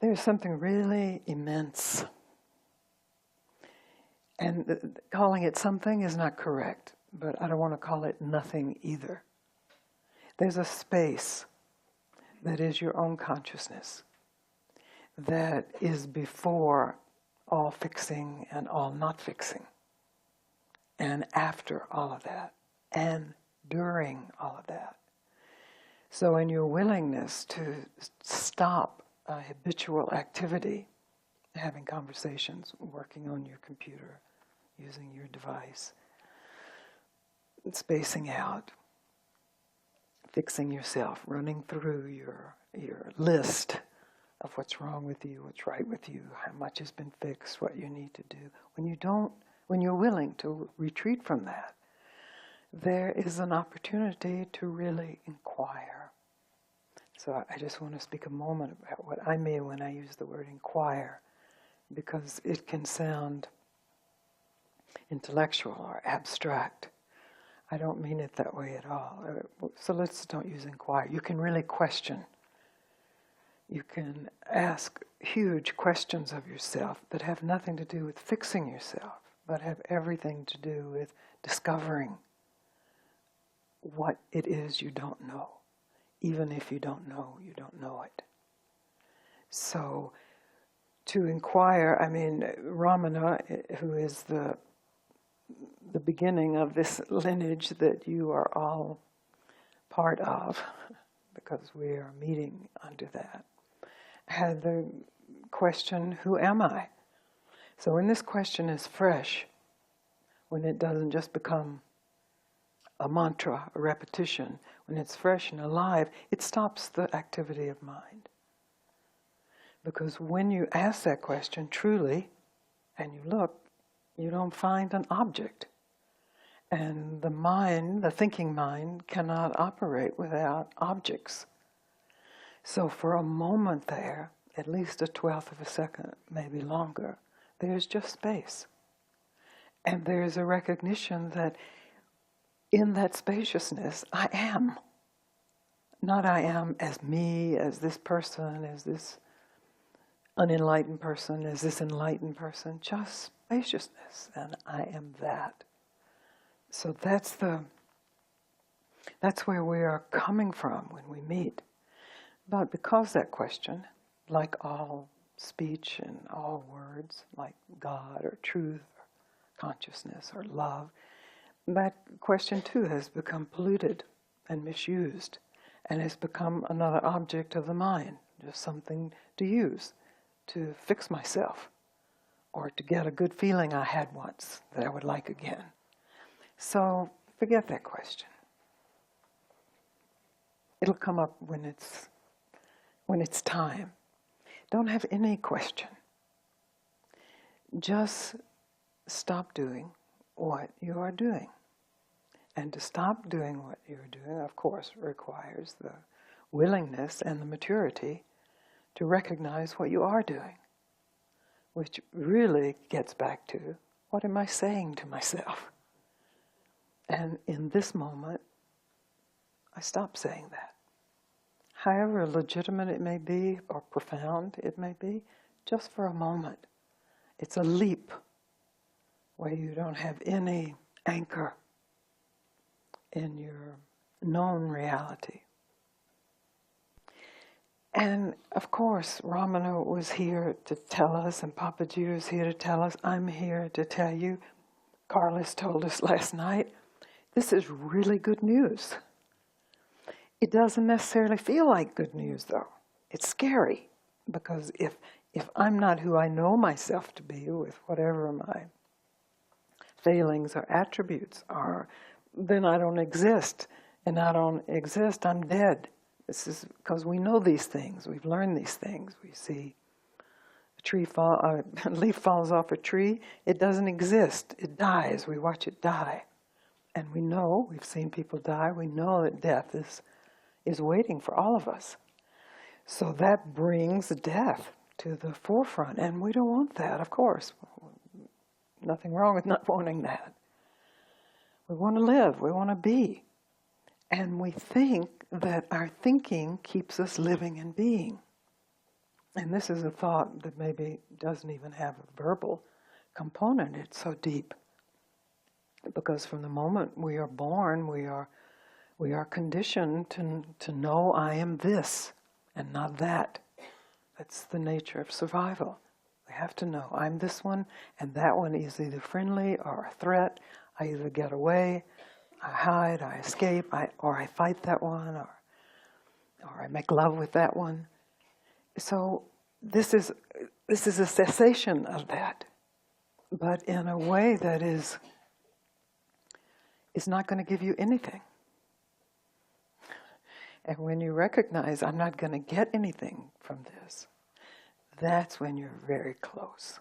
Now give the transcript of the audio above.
there's something really immense. And calling it something is not correct, but I don't want to call it nothing either. There's a space that is your own consciousness, that is before all fixing and all not fixing, and after all of that, and during all of that. So in your willingness to stop a habitual activity, having conversations, working on your computer, using your device, spacing out, fixing yourself, running through your list of what's wrong with you, what's right with you, how much has been fixed, what you need to do. When you're willing to retreat from that, there is an opportunity to really inquire. So I just want to speak a moment about what I mean when I use the word inquire, because it can sound intellectual or abstract. I don't mean it that way at all. So let's don't use inquire. You can really question. You can ask huge questions of yourself that have nothing to do with fixing yourself, but have everything to do with discovering what it is you don't know. Even if you don't know it. So, to inquire, I mean, Ramana, who is the beginning of this lineage that you are all part of, because we are meeting under that, had the question, who am I? So when this question is fresh, when it doesn't just become a mantra, a repetition, when it's fresh and alive, it stops the activity of mind. Because when you ask that question truly, and you look, you don't find an object. And the mind, the thinking mind, cannot operate without objects. So for a moment there, at least a 1/12 of a second, maybe longer, there's just space. And there's a recognition that in that spaciousness, I am. Not I am as me, as this person, as this unenlightened person, as this enlightened person, just spaciousness, and I am that. So that's where we are coming from when we meet. But because that question, like all speech and all words, like God or truth or consciousness or love, that question too has become polluted and misused and has become another object of the mind, just something to use to fix myself or to get a good feeling I had once that I would like again. So forget that question. It'll come up when it's time. Don't have any question. Just stop doing what you are doing. And to stop doing what you're doing, of course, requires the willingness and the maturity to recognize what you are doing, which really gets back to, what am I saying to myself? And in this moment, I stop saying that. However legitimate it may be, or profound it may be, just for a moment. It's a leap where you don't have any anchor in your known reality. And of course, Ramana was here to tell us, and Papaji was here to tell us, I'm here to tell you, Carlos told us last night, this is really good news. It doesn't necessarily feel like good news, though. It's scary, because if I'm not who I know myself to be, with whatever my failings or attributes are, then I don't exist. And I don't exist, I'm dead. This is because we know these things. We've learned these things. We see a leaf falls off a tree. It doesn't exist. It dies. We watch it die. And we know, we've seen people die. We know that death is waiting for all of us. So that brings death to the forefront. And we don't want that, of course. Nothing wrong with not wanting that. We want to live. We want to be. And we think that our thinking keeps us living and being. And this is a thought that maybe doesn't even have a verbal component. It's so deep. Because from the moment we are born, we are conditioned to know I am this and not that. That's the nature of survival. We have to know I'm this one, and that one is either friendly or a threat. I either get away, I hide, I escape, or I fight that one, or I make love with that one. So this is a cessation of that, but in a way that is not going to give you anything. And when you recognize I'm not going to get anything from this, that's when you're very close.